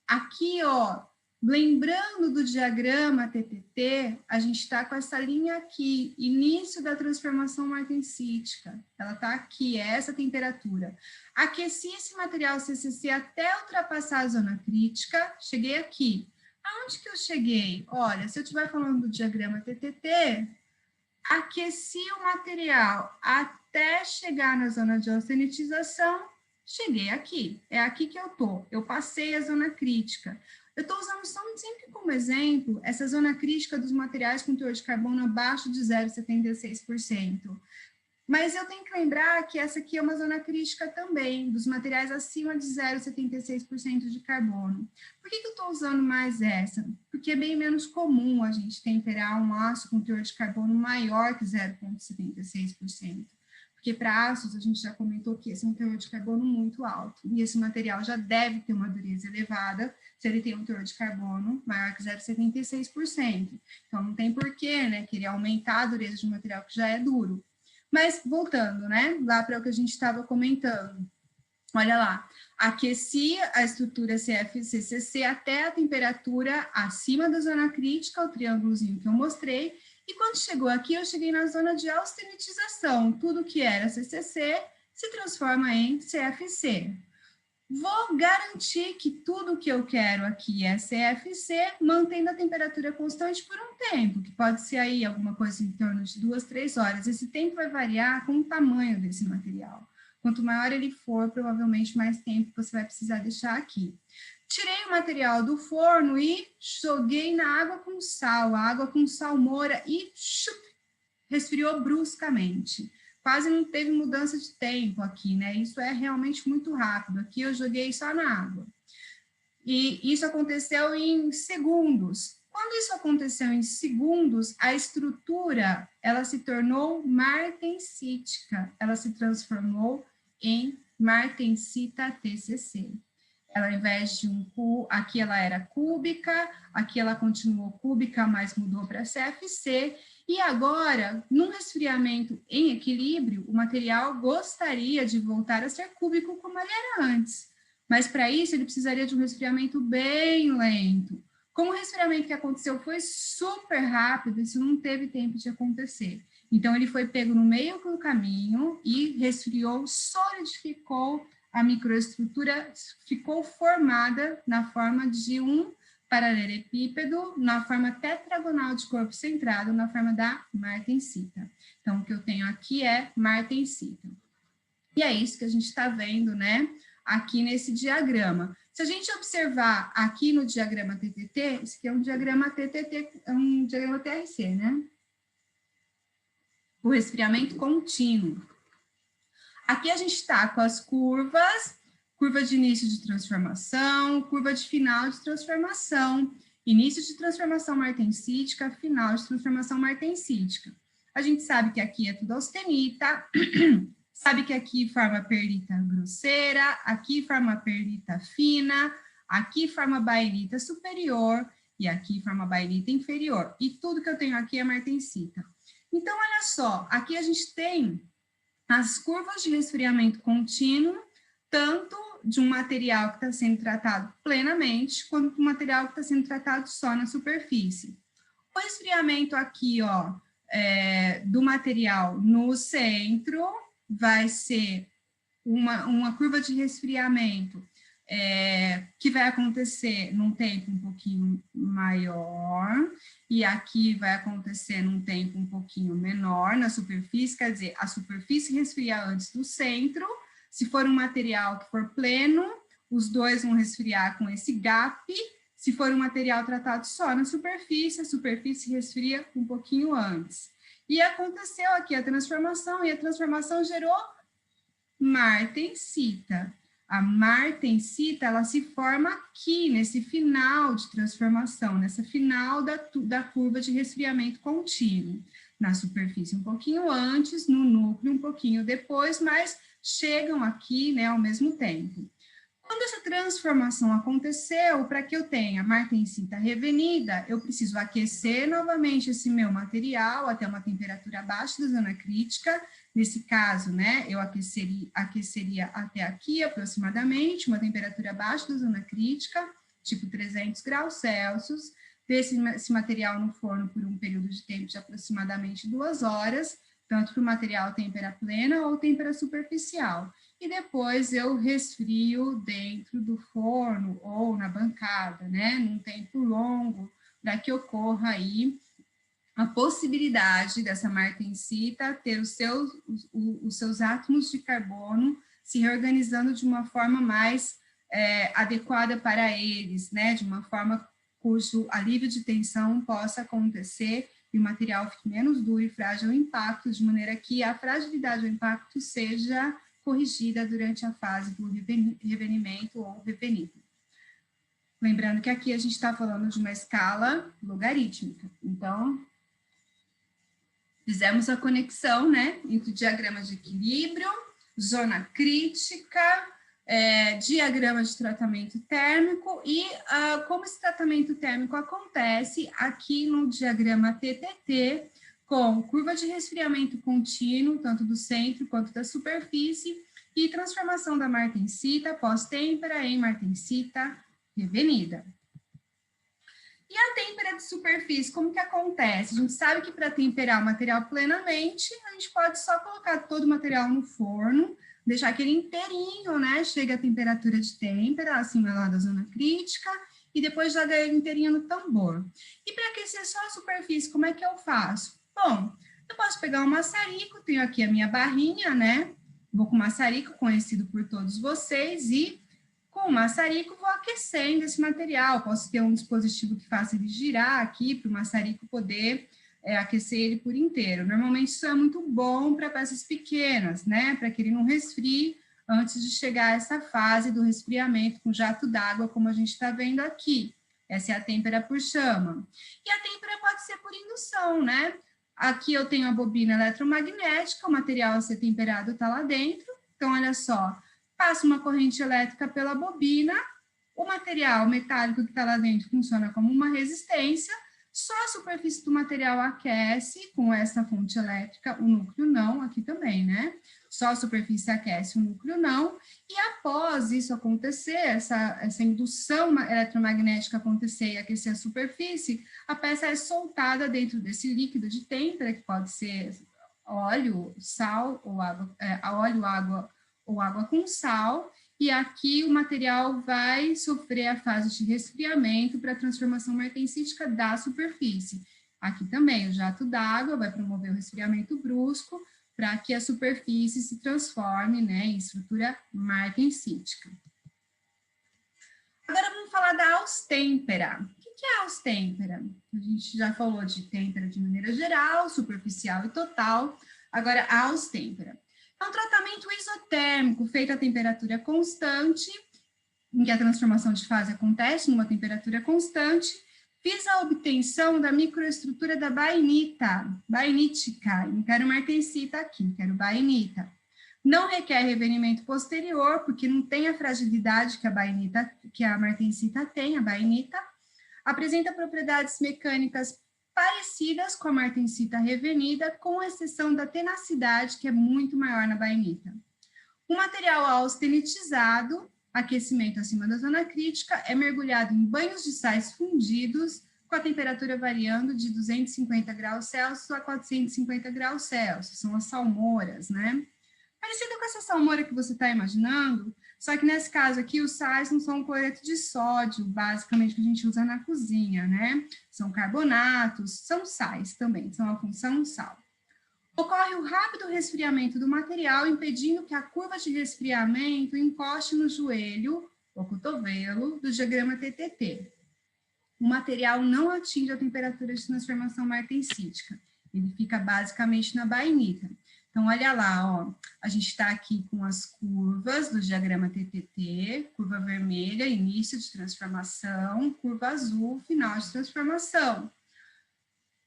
Aqui, ó, lembrando do diagrama TTT, a gente está com essa linha aqui, início da transformação martensítica. Ela está aqui, é essa temperatura. Aqueci esse material CCC até ultrapassar a zona crítica, cheguei aqui. Aonde que eu cheguei? Olha, se eu estiver falando do diagrama TTT, aqueci o material até chegar na zona de austenitização, cheguei aqui. É aqui que eu tô. Eu passei a zona crítica. Eu estou usando sempre como exemplo essa zona crítica dos materiais com teor de carbono abaixo de 0,76%. Mas eu tenho que lembrar que essa aqui é uma zona crítica também, dos materiais acima de 0,76% de carbono. Por que eu estou usando mais essa? Porque é bem menos comum a gente temperar um aço com teor de carbono maior que 0,76%. Porque para aços, a gente já comentou que esse é um teor de carbono muito alto, e esse material já deve ter uma dureza elevada, se ele tem um teor de carbono maior que 0,76%. Então, não tem porquê, né, querer aumentar a dureza de um material que já é duro. Mas voltando, né, lá para o que a gente estava comentando. Olha lá, aqueci a estrutura CFC-CC até a temperatura acima da zona crítica, o triângulozinho que eu mostrei, e quando chegou aqui, eu cheguei na zona de austenitização. Tudo que era CCC se transforma em CFC. Vou garantir que tudo que eu quero aqui é CFC, mantendo a temperatura constante por um tempo, que pode ser aí alguma coisa em torno de 2, 3 horas. Esse tempo vai variar com o tamanho desse material. Quanto maior ele for, provavelmente mais tempo você vai precisar deixar aqui. Tirei o material do forno e joguei na água com sal. A água com sal moura e resfriou bruscamente. Quase não teve mudança de tempo aqui, né? Isso é realmente muito rápido. Aqui eu joguei só na água. E isso aconteceu em segundos. Quando isso aconteceu em segundos, a estrutura, ela se tornou martensítica. Ela se transformou em martensita TCC. Ela, ao invés de aqui ela era cúbica, aqui ela continuou cúbica, mas mudou para CFC, e agora, num resfriamento em equilíbrio, o material gostaria de voltar a ser cúbico como ele era antes, mas para isso ele precisaria de um resfriamento bem lento. Como o resfriamento que aconteceu foi super rápido, isso não teve tempo de acontecer. Então, ele foi pego no meio do caminho e resfriou, solidificou, a microestrutura ficou formada na forma de um paralelepípedo, na forma tetragonal de corpo centrado, na forma da martensita. Então, o que eu tenho aqui é martensita. E é isso que a gente está vendo, né, aqui nesse diagrama. Se a gente observar aqui no diagrama TTT, esse aqui é um diagrama TTT, é um diagrama TRC, né? O resfriamento contínuo. Aqui a gente está com as curvas, curva de início de transformação, curva de final de transformação, início de transformação martensítica, final de transformação martensítica. A gente sabe que aqui é tudo austenita, sabe que aqui forma perlita grosseira, aqui forma perlita fina, aqui forma baelita superior e aqui forma baelita inferior. E tudo que eu tenho aqui é martensita. Então, olha só, aqui a gente tem as curvas de resfriamento contínuo, tanto de um material que está sendo tratado plenamente, quanto de um material que está sendo tratado só na superfície. O resfriamento aqui, ó, do material no centro, vai ser uma curva de resfriamento que vai acontecer num tempo um pouquinho maior, e aqui vai acontecer num tempo um pouquinho menor na superfície, quer dizer, a superfície resfria antes do centro. Se for um material que for pleno, os dois vão resfriar com esse gap. Se for um material tratado só na superfície, a superfície resfria um pouquinho antes. E aconteceu aqui a transformação, e a transformação gerou martensita. A martensita, ela se forma aqui, nesse final de transformação, nessa final da curva de resfriamento contínuo. Na superfície um pouquinho antes, no núcleo um pouquinho depois, mas chegam aqui, né, ao mesmo tempo. Quando essa transformação aconteceu, para que eu tenha martensita revenida, eu preciso aquecer novamente esse meu material até uma temperatura abaixo da zona crítica. Nesse caso, né, eu aqueceria até aqui aproximadamente, uma temperatura abaixo da zona crítica, tipo 300 graus Celsius, deixe esse material no forno por um período de tempo de aproximadamente 2 horas, tanto para o material têmpera plena ou têmpera superficial. E depois eu resfrio dentro do forno ou na bancada, né, num tempo longo, para que ocorra aí a possibilidade dessa martensita ter os seus átomos de carbono se reorganizando de uma forma mais adequada para eles, né, de uma forma cujo alívio de tensão possa acontecer e o material fique menos duro e frágil ao impacto, de maneira que a fragilidade ao impacto seja corrigida durante a fase do revenimento ou revenido. Lembrando que aqui a gente está falando de uma escala logarítmica. Então, fizemos a conexão, né, entre diagrama de equilíbrio, zona crítica, diagrama de tratamento térmico e como esse tratamento térmico acontece aqui no diagrama TTT com curva de resfriamento contínuo, tanto do centro quanto da superfície, e transformação da martensita pós-têmpera em martensita revenida. E a têmpera de superfície, como que acontece? A gente sabe que para temperar o material plenamente, a gente pode só colocar todo o material no forno, deixar aquele inteirinho, né? Chega a temperatura de têmpera, acima lá da zona crítica, e depois joga ele inteirinho no tambor. E para aquecer só a superfície, como é que eu faço? Bom, eu posso pegar um maçarico, tenho aqui a minha barrinha, né? Vou com o maçarico, conhecido por todos vocês, e com o maçarico vou aquecendo esse material. Posso ter um dispositivo que faça ele girar aqui, para o maçarico poder aquecer ele por inteiro. Normalmente isso é muito bom para peças pequenas, né? Para que ele não resfrie antes de chegar a essa fase do resfriamento com jato d'água, como a gente está vendo aqui. Essa é a têmpera por chama. E a têmpera pode ser por indução, né? Aqui eu tenho a bobina eletromagnética, o material a ser temperado está lá dentro. Então, olha só, passa uma corrente elétrica pela bobina, o material metálico que está lá dentro funciona como uma resistência, só a superfície do material aquece com essa fonte elétrica, o núcleo não, aqui também, né? Só a superfície aquece, o núcleo não, e após isso acontecer, essa indução eletromagnética acontecer e aquecer a superfície, a peça é soltada dentro desse líquido de têmpera, que pode ser óleo, sal ou água, óleo, água ou água com sal, e aqui o material vai sofrer a fase de resfriamento para a transformação martensítica da superfície. Aqui também o jato d'água vai promover o resfriamento brusco para que a superfície se transforme, né, em estrutura martensítica. Agora vamos falar da austêmpera. O que é a austêmpera? A gente já falou de têmpera de maneira geral, superficial e total. Agora a austêmpera. É um tratamento isotérmico feito a temperatura constante, em que a transformação de fase acontece numa temperatura constante, visa a obtenção da microestrutura da baenítica. Não quero martensita aqui, quero baenita. Não requer revenimento posterior, porque não tem a fragilidade que a martensita tem, a baenita. Apresenta propriedades mecânicas parecidas com a martensita revenida, com exceção da tenacidade, que é muito maior na baenita. O material austenitizado, aquecimento acima da zona crítica, é mergulhado em banhos de sais fundidos, com a temperatura variando de 250 graus Celsius a 450 graus Celsius, são as salmouras, né? Parecido com essa salmoura que você está imaginando, só que nesse caso aqui os sais não são cloreto de sódio, basicamente que a gente usa na cozinha, né? São carbonatos, são sais também, são a função sal. Ocorre o rápido resfriamento do material, impedindo que a curva de resfriamento encoste no joelho ou cotovelo do diagrama TTT. O material não atinge a temperatura de transformação martensítica, ele fica basicamente na baenita. Então, olha lá, ó, a gente está aqui com as curvas do diagrama TTT, curva vermelha, início de transformação, curva azul, final de transformação.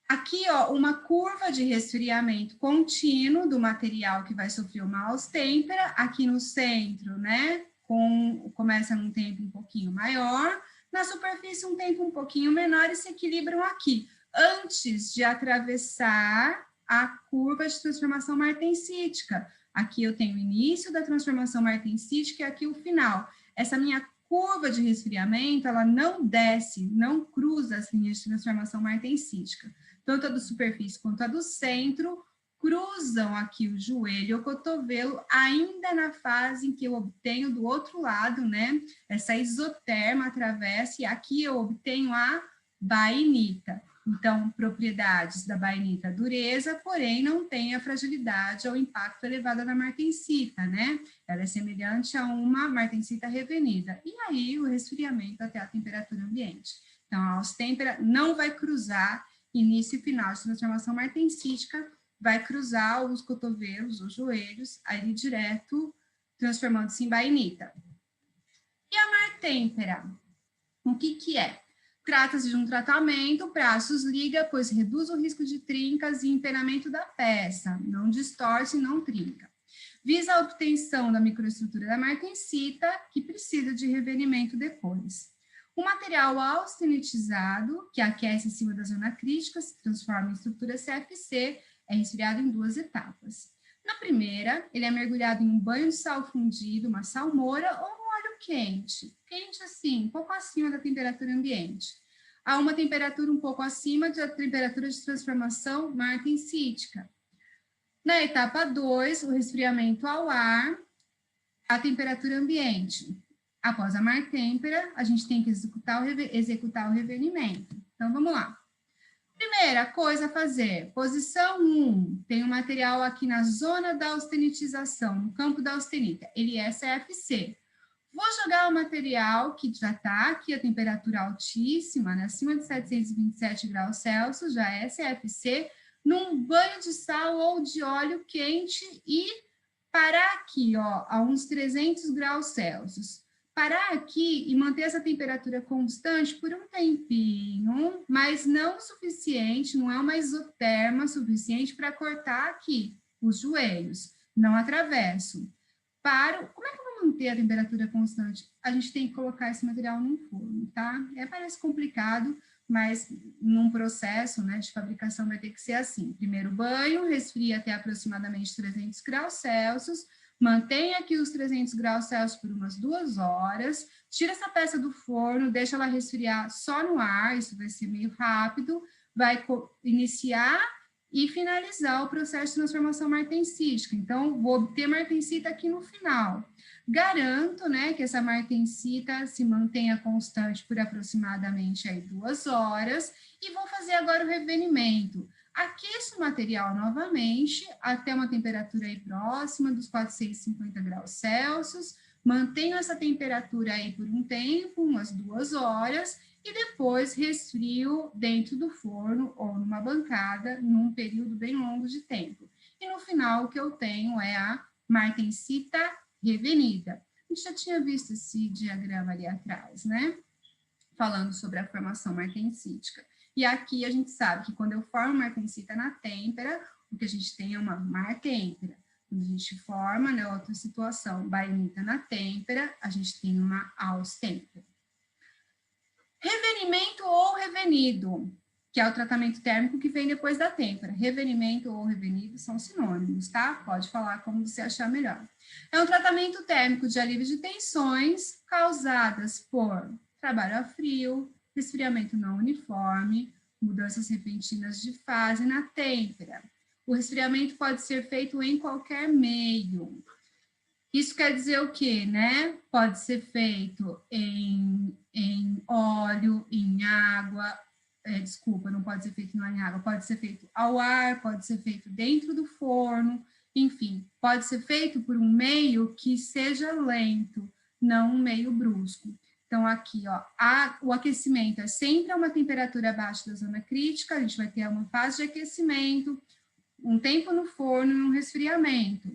Aqui, ó, uma curva de resfriamento contínuo do material que vai sofrer uma austêmpera, aqui no centro, né, começa num tempo um pouquinho maior, na superfície um tempo um pouquinho menor e se equilibram aqui, antes de atravessar a curva de transformação martensítica. Aqui eu tenho o início da transformação martensítica e aqui o final. Essa minha curva de resfriamento, ela não desce, não cruza as linhas de transformação martensítica. Tanto a da superfície quanto a do centro cruzam aqui o joelho e o cotovelo, ainda na fase em que eu obtenho do outro lado, né? Essa isoterma atravessa e aqui eu obtenho a baenita. Então, propriedades da baenita, dureza, porém não tem a fragilidade ou impacto elevado da martensita, né? Ela é semelhante a uma martensita revenida. E aí, o resfriamento até a temperatura ambiente. Então, a austêmpera não vai cruzar início e final de transformação martensítica, vai cruzar os cotovelos, os joelhos, ali direto, transformando-se em baenita. E a martêmpera? O que é? Trata-se de um tratamento para liga, pois reduz o risco de trincas e empenamento da peça, não distorce e não trinca. Visa a obtenção da microestrutura da martensita, que precisa de revenimento depois. O material austenitizado, que aquece acima da zona crítica, se transforma em estrutura CFC, é resfriado em 2 etapas. Na primeira, ele é mergulhado em um banho de sal fundido, uma salmoura ou um óleo quente. Quente assim, um pouco acima da temperatura ambiente. A uma temperatura um pouco acima da temperatura de transformação martensítica. Na etapa 2, o resfriamento ao ar, a temperatura ambiente. Após a martêmpera, a gente tem que executar o revenimento. Então, vamos lá. Primeira coisa a fazer, posição 1, tem um material aqui na zona da austenitização, no campo da austenita, ele é CFC. Vou jogar o material que já está aqui a temperatura altíssima, né, acima de 727 graus Celsius, já é CFC, num banho de sal ou de óleo quente e parar aqui, ó, a uns 300 graus Celsius. Parar aqui e manter essa temperatura constante por um tempinho, mas não o suficiente, não é uma isoterma suficiente para cortar aqui os joelhos, não atravesso. Como é que eu vou manter a temperatura constante? A gente tem que colocar esse material num forno, tá? Parece complicado, mas num processo, né, de fabricação vai ter que ser assim. Primeiro banho, resfria até aproximadamente 300 graus Celsius, mantém aqui os 300 graus Celsius por umas 2 horas, tira essa peça do forno, deixa ela resfriar só no ar, isso vai ser meio rápido, vai iniciar e finalizar o processo de transformação martensítica. Então, vou obter martensita aqui no final. Garanto, né, que essa martensita se mantenha constante por aproximadamente aí 2 horas e vou fazer agora o revenimento. Aqueço o material novamente até uma temperatura aí próxima dos 450 graus Celsius, mantenho essa temperatura aí por um tempo, umas 2 horas, e depois resfrio dentro do forno ou numa bancada, num período bem longo de tempo. E no final o que eu tenho é a martensita revenida. A gente já tinha visto esse diagrama ali atrás, né? Falando sobre a formação martensítica. E aqui a gente sabe que quando eu formo martensita na têmpera, o que a gente tem é uma martêmpera. Quando a gente forma, né, outra situação, bainita na têmpera, a gente tem uma austêmpera. Revenimento ou revenido, que é o tratamento térmico que vem depois da têmpera. Revenimento ou revenido são sinônimos, tá? Pode falar como você achar melhor. É um tratamento térmico de alívio de tensões causadas por trabalho a frio, resfriamento não uniforme, mudanças repentinas de fase na têmpera. O resfriamento pode ser feito em qualquer meio. Isso quer dizer o quê, né? Pode ser feito em óleo, em água, não pode ser feito em água, pode ser feito ao ar, pode ser feito dentro do forno, enfim, pode ser feito por um meio que seja lento, não um meio brusco. Então, aqui, ó, o aquecimento é sempre a uma temperatura abaixo da zona crítica, a gente vai ter uma fase de aquecimento, um tempo no forno e um resfriamento.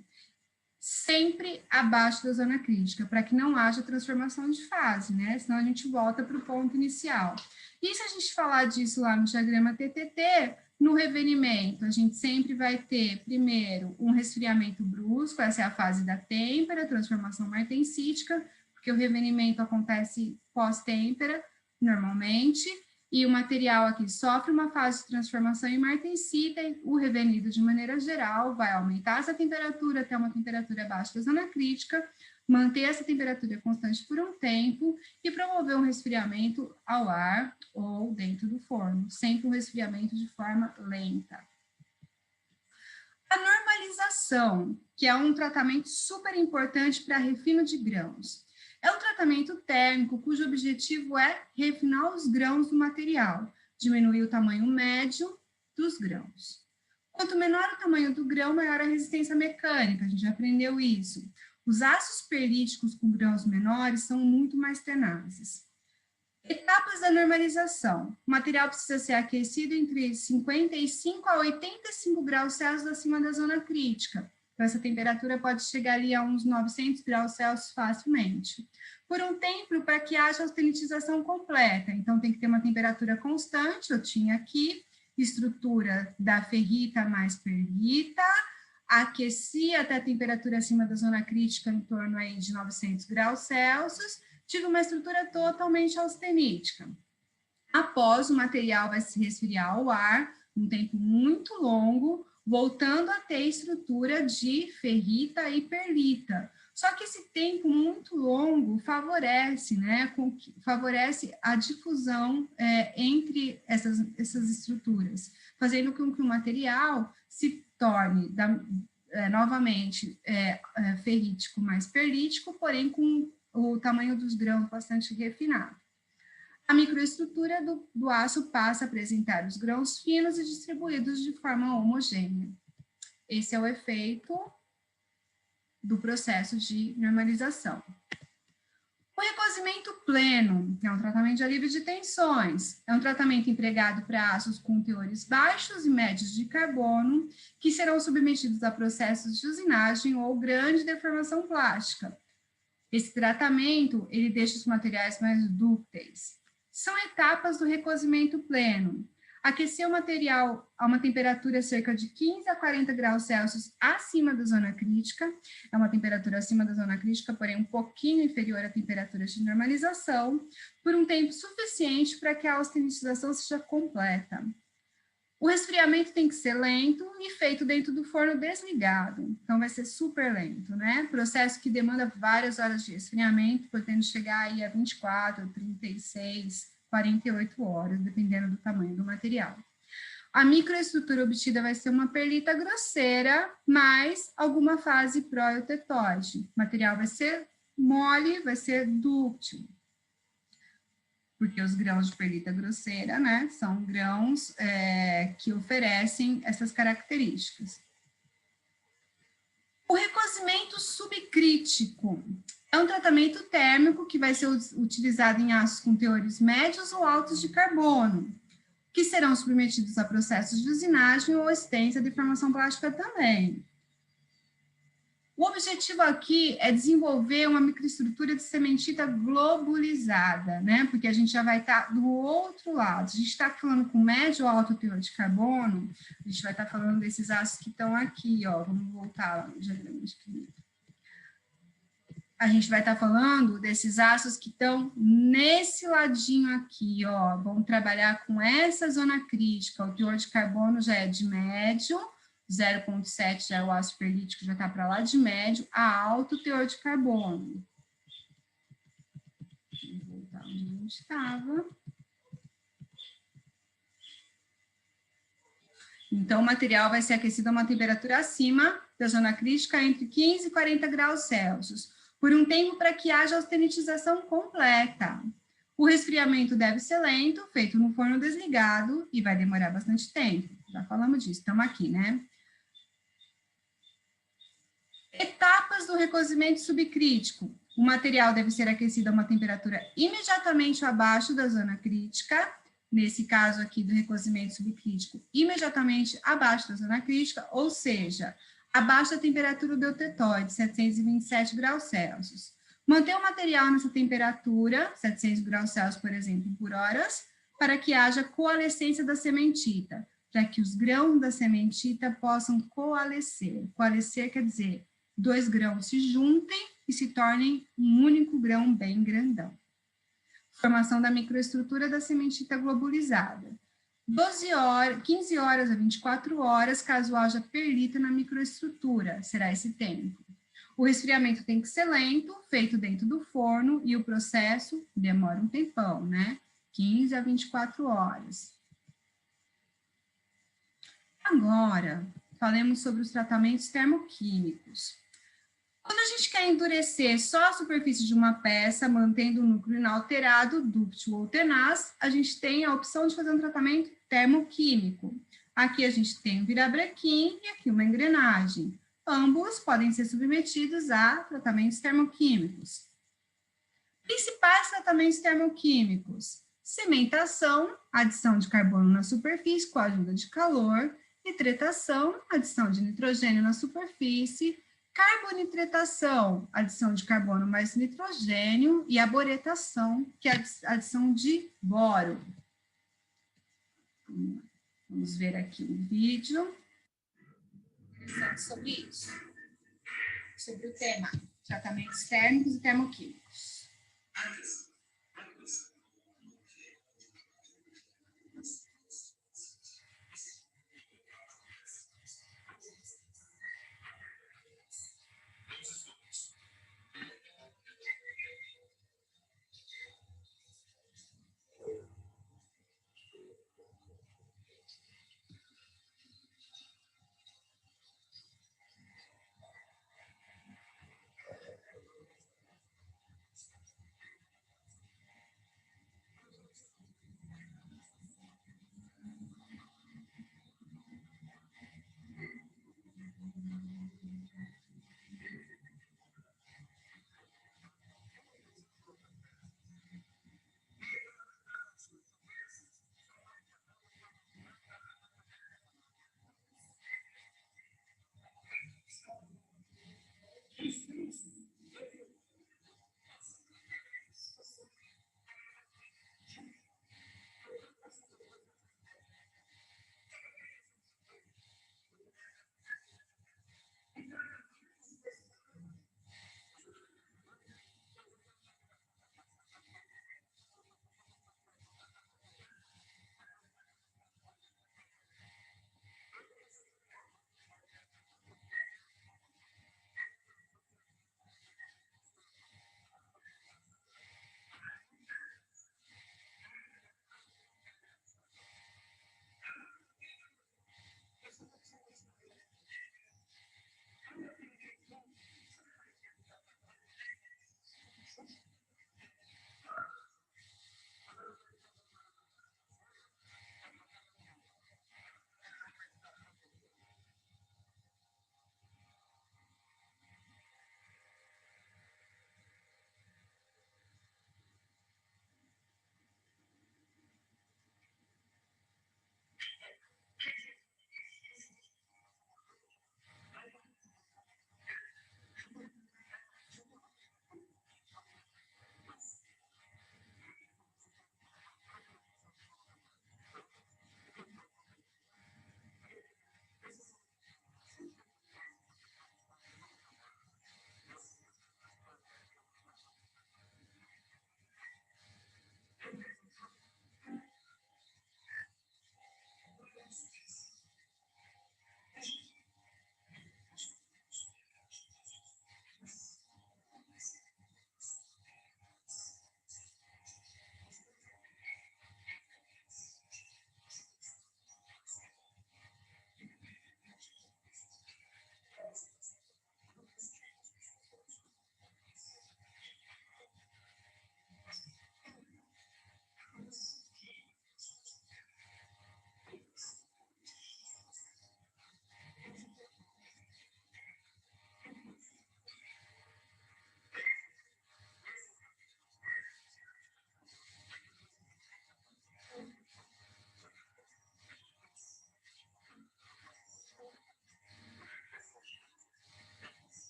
Sempre abaixo da zona crítica, para que não haja transformação de fase, né? Senão a gente volta para o ponto inicial. E se a gente falar disso lá no diagrama TTT, no revenimento, a gente sempre vai ter, primeiro, um resfriamento brusco, essa é a fase da têmpera, transformação martensítica, porque o revenimento acontece pós-têmpera, normalmente, e o material aqui sofre uma fase de transformação em martensita, e o revenido, de maneira geral, vai aumentar essa temperatura até uma temperatura abaixo da zona crítica, manter essa temperatura constante por um tempo e promover um resfriamento ao ar ou dentro do forno, sempre um resfriamento de forma lenta. A normalização, que é um tratamento super importante para refino de grãos. É um tratamento térmico cujo objetivo é refinar os grãos do material, diminuir o tamanho médio dos grãos. Quanto menor o tamanho do grão, maior a resistência mecânica, a gente já aprendeu isso. Os ácidos perlíticos com grãos menores são muito mais tenazes. Etapas da normalização. O material precisa ser aquecido entre 55 a 85 graus Celsius acima da zona crítica. Então, essa temperatura pode chegar ali a uns 900 graus Celsius facilmente. Por um tempo, para que haja austenitização completa. Então, tem que ter uma temperatura constante, eu tinha aqui, estrutura da ferrita mais perlita, aqueci até a temperatura acima da zona crítica em torno aí de 900 graus Celsius, tive uma estrutura totalmente austenítica. Após, o material vai se resfriar ao ar, um tempo muito longo, voltando a ter estrutura de ferrita e perlita. Só que esse tempo muito longo favorece, né, favorece a difusão entre essas estruturas, fazendo com que o material se torne novamente ferrítico mais perlítico, porém com o tamanho dos grãos bastante refinado. A microestrutura do aço passa a apresentar os grãos finos e distribuídos de forma homogênea. Esse é o efeito do processo de normalização. O recozimento pleno é um tratamento de alívio de tensões. É um tratamento empregado para aços com teores baixos e médios de carbono, que serão submetidos a processos de usinagem ou grande deformação plástica. Esse tratamento, ele deixa os materiais mais dúcteis. São etapas do recozimento pleno. Aquecer o material a uma temperatura cerca de 15 a 40 graus Celsius acima da zona crítica, é uma temperatura acima da zona crítica, porém um pouquinho inferior à temperatura de normalização, por um tempo suficiente para que a austenitização seja completa. O resfriamento tem que ser lento e feito dentro do forno desligado, então vai ser super lento, né? Processo que demanda várias horas de resfriamento, podendo chegar aí a 24, 36, 48 horas, dependendo do tamanho do material. A microestrutura obtida vai ser uma perlita grosseira, mais alguma fase proiotetóide. O material vai ser mole, vai ser dúctil, porque os grãos de perlita grosseira, né, são grãos que oferecem essas características. O recozimento subcrítico é um tratamento térmico que vai ser utilizado em aços com teores médios ou altos de carbono, que serão submetidos a processos de usinagem ou extensa deformação plástica também. O objetivo aqui é desenvolver uma microestrutura de cementita globulizada, né? Porque a gente já vai estar do outro lado. Se a gente está falando com médio ou alto teor de carbono, a gente vai estar falando desses aços que estão aqui, ó. Vamos voltar lá no diagrama de Clive. A gente vai estar falando desses aços que estão nesse ladinho aqui, ó. Vamos trabalhar com essa zona crítica. O teor de carbono já é de médio, 0,7 já é o ácido perlítico, já está para lá de médio, a alto teor de carbono. Vamos voltar onde a gente estava. Então, o material vai ser aquecido a uma temperatura acima da zona crítica, entre 15 e 40 graus Celsius, por um tempo para que haja austenitização completa. O resfriamento deve ser lento, feito no forno desligado, e vai demorar bastante tempo. Já falamos disso, estamos aqui, né? Etapas do recozimento subcrítico. O material deve ser aquecido a uma temperatura imediatamente abaixo da zona crítica, nesse caso aqui do recozimento subcrítico, imediatamente abaixo da zona crítica, ou seja, abaixo da temperatura do eutetoide, 727 graus Celsius. Manter o material nessa temperatura, 700 graus Celsius, por exemplo, por horas, para que haja coalescência da sementita, para que os grãos da sementita possam coalescer. Coalescer quer dizer 2 grãos se juntem e se tornem um único grão bem grandão. Formação da microestrutura da sementita globulizada. 15 horas a 24 horas, caso haja perlita na microestrutura, será esse tempo. O resfriamento tem que ser lento, feito dentro do forno, e o processo demora um tempão, né? 15 a 24 horas. Agora, falemos sobre os tratamentos termoquímicos. Quando a gente quer endurecer só a superfície de uma peça, mantendo o núcleo inalterado, dúctil ou tenaz, a gente tem a opção de fazer um tratamento termoquímico. Aqui a gente tem um virabrequim e aqui uma engrenagem. Ambos podem ser submetidos a tratamentos termoquímicos. Principais tratamentos termoquímicos: cementação, adição de carbono na superfície com a ajuda de calor, nitretação, adição de nitrogênio na superfície, carbonitretação, adição de carbono mais nitrogênio, e a boretação, que é a adição de boro. Vamos ver aqui um vídeo interessante sobre isso, sobre o tema tratamentos térmicos e termoquímicos.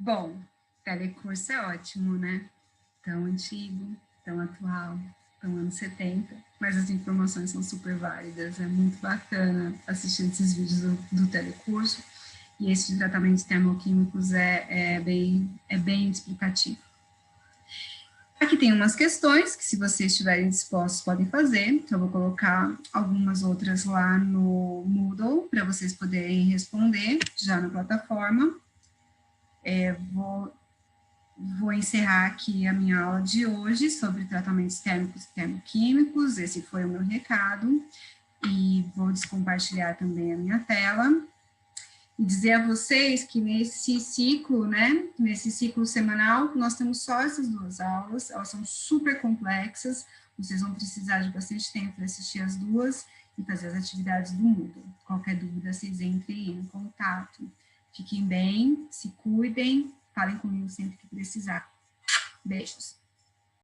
Bom, telecurso é ótimo, né? Tão antigo, tão atual, tão anos 70, mas as informações são super válidas, é muito bacana assistir esses vídeos do telecurso, e esse de tratamentos termoquímicos é bem explicativo. Aqui tem umas questões que, se vocês estiverem dispostos, podem fazer. Então, eu vou colocar algumas outras lá no Moodle para vocês poderem responder já na plataforma. Vou encerrar aqui a minha aula de hoje sobre tratamentos térmicos e termoquímicos. Esse foi o meu recado. E vou descompartilhar também a minha tela. E dizer a vocês que nesse ciclo, né, nesse ciclo semanal, nós temos só essas 2 aulas, elas são super complexas, vocês vão precisar de bastante tempo para assistir as 2 e fazer as atividades do Moodle. Qualquer dúvida, vocês entrem em contato. Fiquem bem, se cuidem, falem comigo sempre que precisar. Beijos.